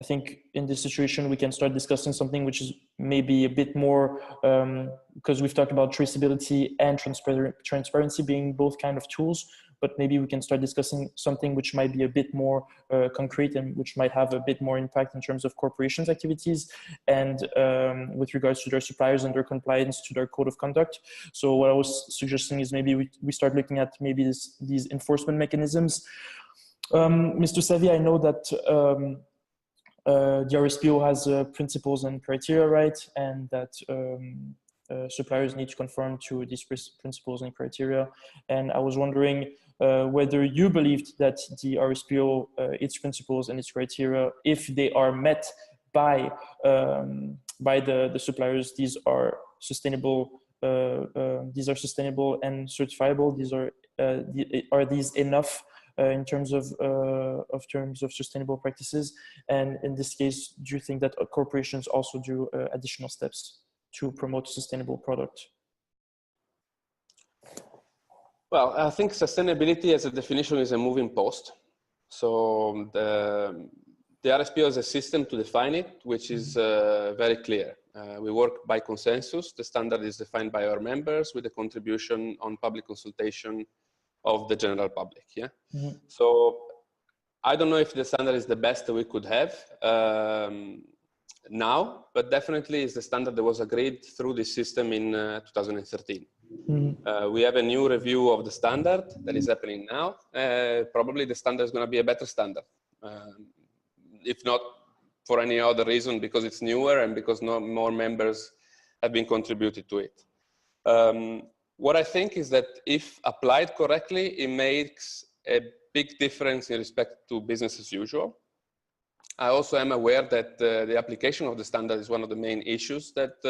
I think in this situation, we can start discussing something which is maybe a bit more, because we've talked about traceability and transparency being both kind of tools, but maybe we can start discussing something which might be a bit more concrete and which might have a bit more impact in terms of corporations' activities and with regards to their suppliers and their compliance to their code of conduct. So what I was suggesting is maybe we start looking at maybe these enforcement mechanisms. Mr. Savy, I know that the RSPO has principles and criteria, right? And that suppliers need to conform to these principles and criteria. And I was wondering whether you believed that the RSPO, its principles and its criteria, if they are met by the suppliers, these are sustainable. These are sustainable and certifiable. These are these enough in terms of sustainable practices? And in this case, do you think that corporations also do additional steps to promote sustainable product? Well, I think sustainability as a definition is a moving post. So the RSPO is a system to define it, which is very clear. We work by consensus. The standard is defined by our members with a contribution on public consultation of the general public. Yeah. Mm-hmm. So I don't know if the standard is the best that we could have now, but definitely is the standard that was agreed through this system in 2013. Mm-hmm. We have a new review of the standard that is happening now. Probably the standard is going to be a better standard, if not for any other reason, because it's newer and because more members have been contributed to it. What I think is that if applied correctly, it makes a big difference in respect to business as usual. I also am aware that the application of the standard is one of the main issues that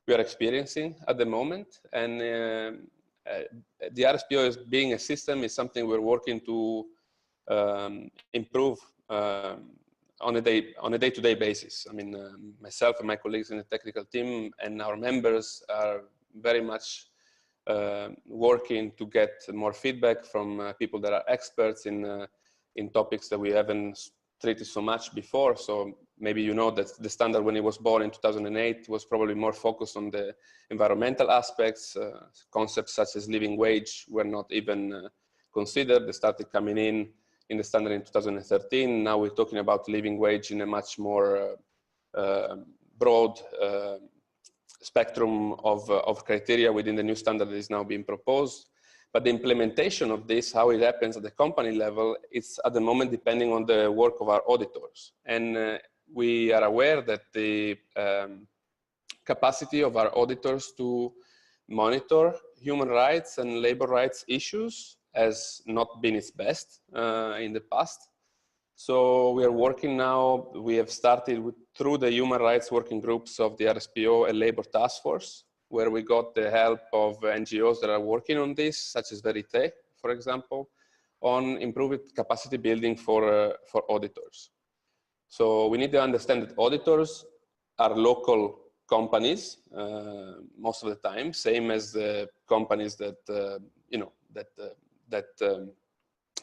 we are experiencing at the moment. And the RSPO as being a system is something we're working to improve on a day-to-day basis. I mean, myself and my colleagues in the technical team and our members are very much working to get more feedback from people that are experts in topics that we haven't treated so much before. So maybe you know that the standard, when it was born in 2008, was probably more focused on the environmental aspects. Concepts such as living wage were not even considered. They started coming in the standard in 2013. Now we're talking about living wage in a much more broad spectrum of criteria within the new standard that is now being proposed. But the implementation of this, how it happens at the company level, it's at the moment depending on the work of our auditors. And we are aware that the capacity of our auditors to monitor human rights and labor rights issues has not been its best in the past. So we are working now, we have started through the human rights working groups of the RSPO, a labor task force, where we got the help of NGOs that are working on this, such as Verité, for example, on improved capacity building for auditors. So we need to understand that auditors are local companies most of the time, same as the companies that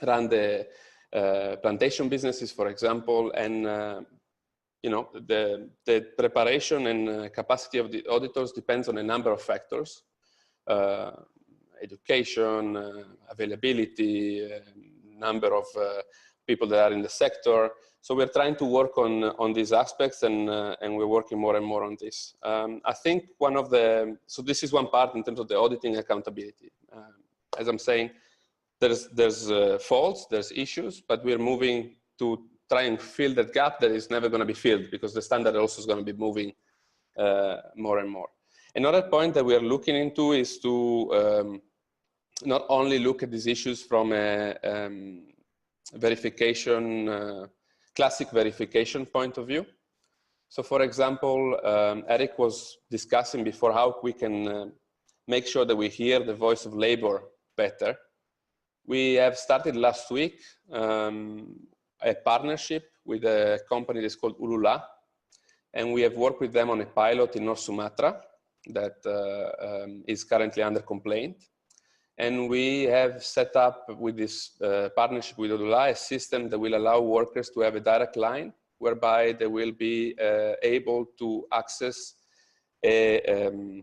run the plantation businesses, for example, and the preparation and capacity of the auditors depends on a number of factors: education, availability, number of people that are in the sector. So we're trying to work on these aspects, and we're working more and more on this. I think so this is one part in terms of the auditing accountability. As I'm saying, there's faults, there's issues, but we're moving to try and fill that gap that is never going to be filled, because the standard also is going to be moving more and more. Another point that we are looking into is to not only look at these issues from a verification, classic verification point of view. So for example, Eric was discussing before how we can make sure that we hear the voice of labor better. We have started last week a partnership with a company that's called Ulula, and we have worked with them on a pilot in North Sumatra that is currently under complaint. And we have set up with this partnership with Ulula a system that will allow workers to have a direct line whereby they will be able to access a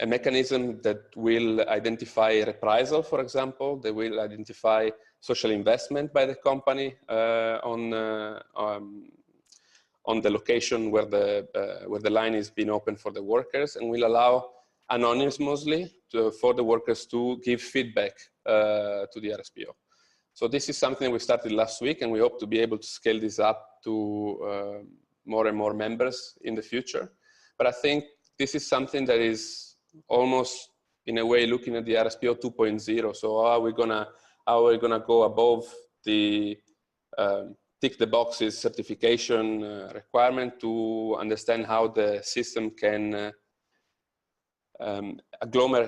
mechanism that will identify reprisal, for example. They will identify social investment by the company on the location where the line is being opened for the workers, and will allow anonymously for the workers to give feedback to the RSPO. So this is something we started last week, and we hope to be able to scale this up to more and more members in the future. But I think this is something that is almost, in a way, looking at the RSPO 2.0. So how are we gonna go above the tick the boxes certification requirement to understand how the system can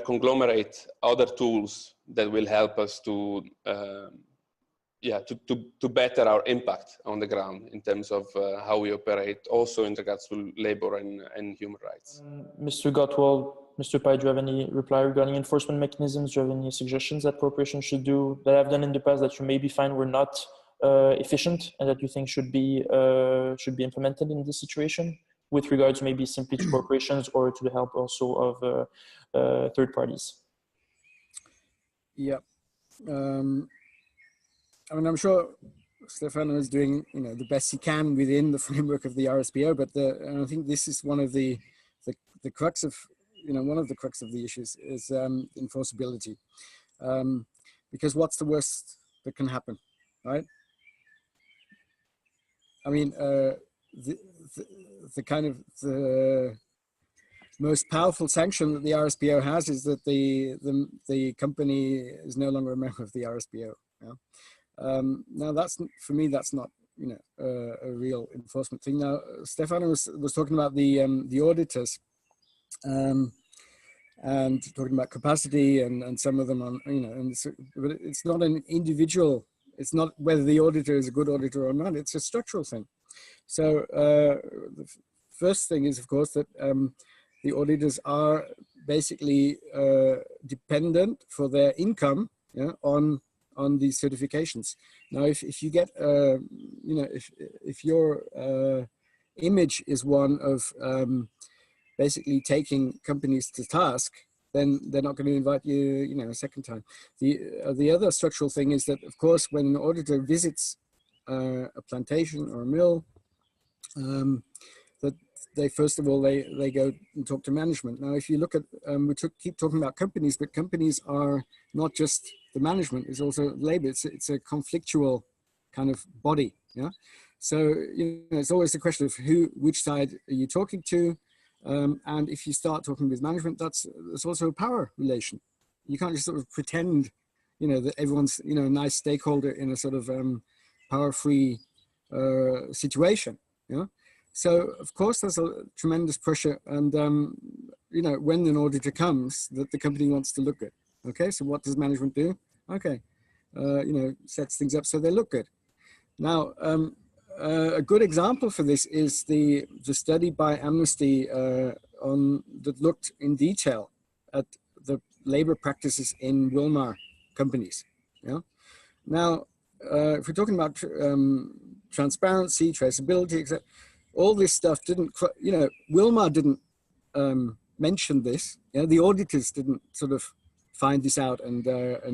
conglomerate other tools that will help us to better our impact on the ground in terms of how we operate, also in regards to labor and human rights. Mr. Gottwald, Mr. Pai, do you have any reply regarding enforcement mechanisms? Do you have any suggestions that corporations should do that I've done in the past that you maybe find were not efficient and that you think should be implemented in this situation, with regards maybe simply to corporations or to the help also of third parties? Yeah. I mean, I'm sure Stefano is doing, the best he can within the framework of the RSPO, but and I think this is one of the crux of, one of the crux of the issues is enforceability. Because what's the worst that can happen, right? I mean, the most powerful sanction that the RSPO has is that the company is no longer a member of the RSPO. Yeah? Now for me, that's not, a real enforcement thing. Now, Stefano was talking about the auditors, and talking about capacity and some of them on, but it's not an individual. It's not whether the auditor is a good auditor or not. It's a structural thing. So the first thing is, of course, that the auditors are basically dependent for their income, on these certifications. Now, if you get, if your image is one of basically taking companies to task, then they're not going to invite you, a second time. The other structural thing is that, of course, when an auditor visits a plantation or a mill, that they first of all they go and talk to management. Now, if you look at keep talking about companies, but companies are not just the management; it's also labor. It's a conflictual kind of body. Yeah. So it's always the question of which side are you talking to, and if you start talking with management, that's also a power relation. You can't just sort of pretend, that everyone's a nice stakeholder in a sort of power-free situation. Yeah. So of course there's a tremendous pressure, and when an auditor comes, that the company wants to look good. Okay, so what does management do? Okay, sets things up so they look good. Now, a good example for this is the study by Amnesty that looked in detail at the labor practices in Wilmar companies. Yeah. Now, if we're talking about transparency, traceability, etc., all this stuff didn't, Wilmar didn't mention this. The auditors didn't sort of find this out and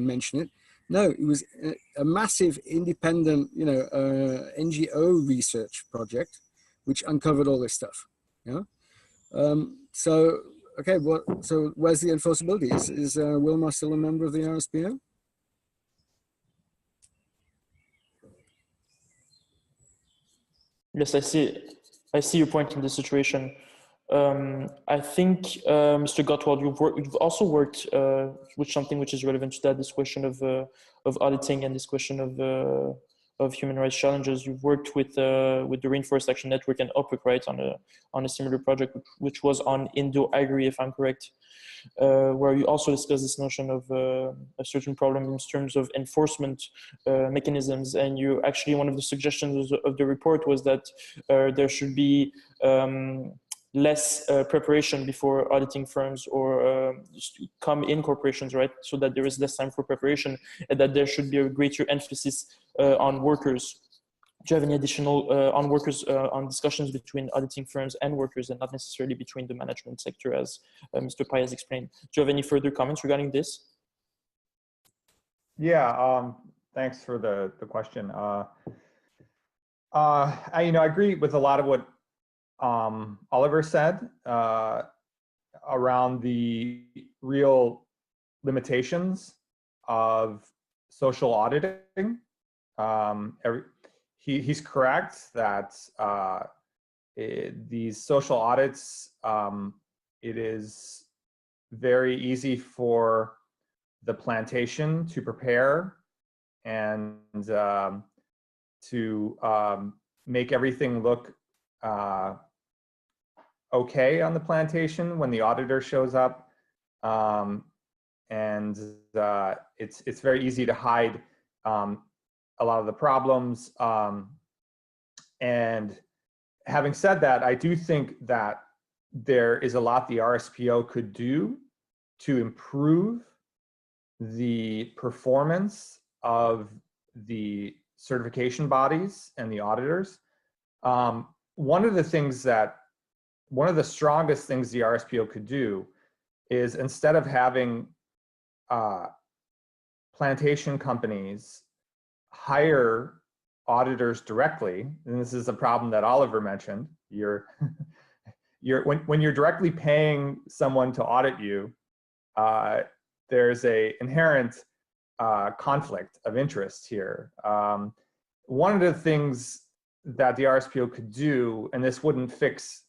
mention it. No, it was a massive independent, NGO research project, which uncovered all this stuff. Yeah. So, okay, so where's the enforceability? Is Wilmar still a member of the RSPO? Yes, I see your point in this situation. I think, Mr. Gottwald, you've also worked with something which is relevant to that, this question of auditing and this question of human rights challenges. You've worked with the Rainforest Action Network and OPIC, right, on a similar project, which was on Indo-Agri, if I'm correct, where you also discussed this notion of a certain problem in terms of enforcement mechanisms. And you actually, one of the suggestions of the report was that there should be less preparation before auditing firms or come in corporations, right? So that there is less time for preparation, and that there should be a greater emphasis on workers Do you have any additional on workers, on discussions between auditing firms and workers, and not necessarily between the management sector, as Mr. Pai has explained? Do you have any further comments regarding this? Yeah, thanks for the question. I agree with a lot of what Oliver said around the real limitations of social auditing. He's correct that these social audits, it is very easy for the plantation to prepare and to make everything look okay on the plantation when the auditor shows up, and it's very easy to hide a lot of the problems. And having said that, I do think that there is a lot the RSPO could do to improve the performance of the certification bodies and the auditors. One of the strongest things the RSPO could do is, instead of having plantation companies hire auditors directly, and this is a problem that Oliver mentioned, when you're directly paying someone to audit you, there's a inherent conflict of interest here. One of the things that the RSPO could do, and this wouldn't fix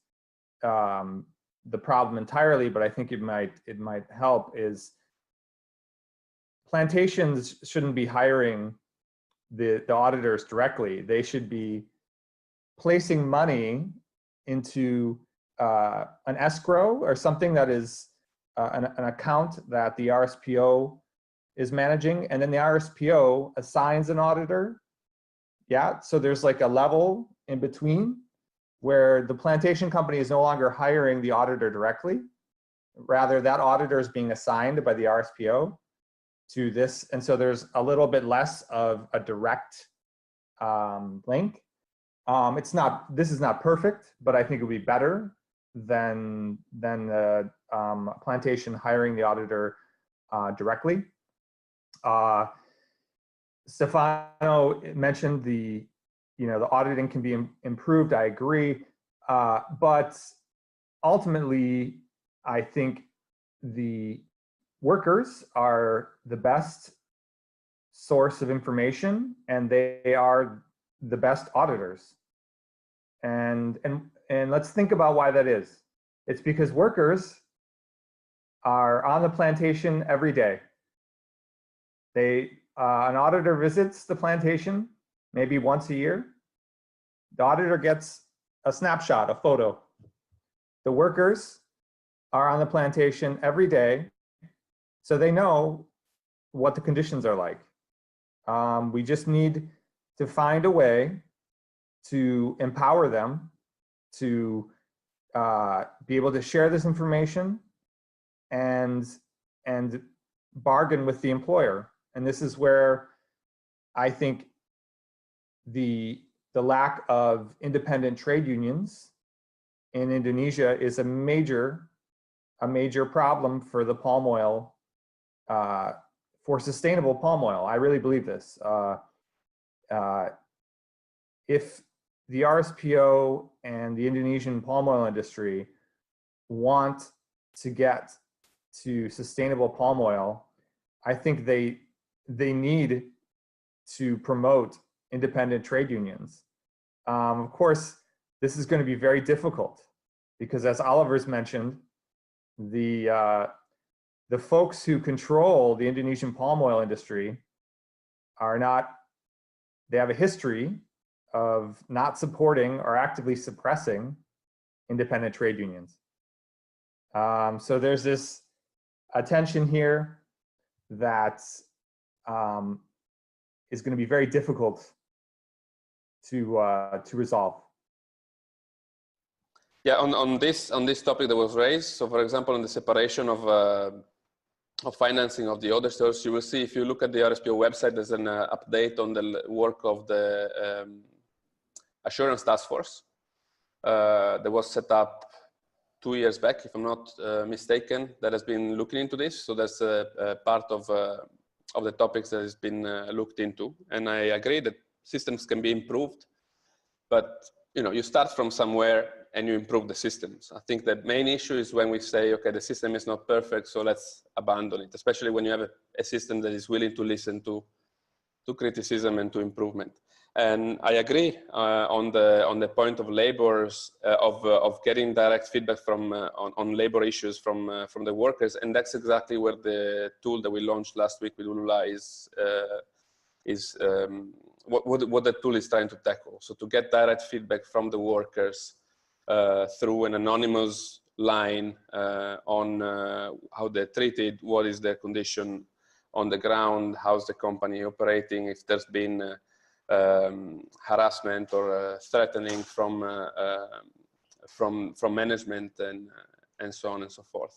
the problem entirely, but I think it might help, is plantations shouldn't be hiring the auditors directly. They should be placing money into an escrow or something that is an account that the RSPO is managing, and then the RSPO assigns an auditor. Yeah, so there's like a level in between where the plantation company is no longer hiring the auditor directly. Rather, that auditor is being assigned by the RSPO to this. And so there's a little bit less of a direct link. This is not perfect, but I think it would be better than the plantation hiring the auditor directly. Stefano mentioned the auditing can be improved. I agree, but ultimately, I think the workers are the best source of information, and they are the best auditors. And let's think about why that is. It's because workers are on the plantation every day. An auditor visits the plantation maybe once a year. The auditor gets a snapshot, a photo. The workers are on the plantation every day, so they know what the conditions are like. We just need to find a way to empower them to be able to share this information and bargain with the employer. And this is where I think the lack of independent trade unions in Indonesia is a major problem for the palm oil, for sustainable palm oil. I really believe this. If the RSPO and the Indonesian palm oil industry want to get to sustainable palm oil, I think they need to promote independent trade unions. Of course, this is going to be very difficult because, as Oliver's mentioned, the folks who control the Indonesian palm oil industry they have a history of not supporting or actively suppressing independent trade unions. So there's this attention here that is going to be very difficult to resolve. Yeah, on this topic that was raised. So, for example, on the separation of financing of the auditors, you will see, if you look at the RSPO website, there's an update on the work of the assurance task force that was set up 2 years back, if I'm not mistaken, that has been looking into this. So that's a part of the topics that has been looked into. And I agree that systems can be improved, but you start from somewhere and you improve the systems. I think the main issue is when we say, okay, the system is not perfect, so let's abandon it, especially when you have a system that is willing to listen to criticism and to improvement. And I agree on the point of laborers, of getting direct feedback from on labor issues from the workers, and that's exactly where the tool that we launched last week with Ulula is what the tool is trying to tackle. So to get direct feedback from the workers through an anonymous line on how they're treated, what is their condition on the ground, how's the company operating, if there's been harassment or threatening from management, and so on and so forth.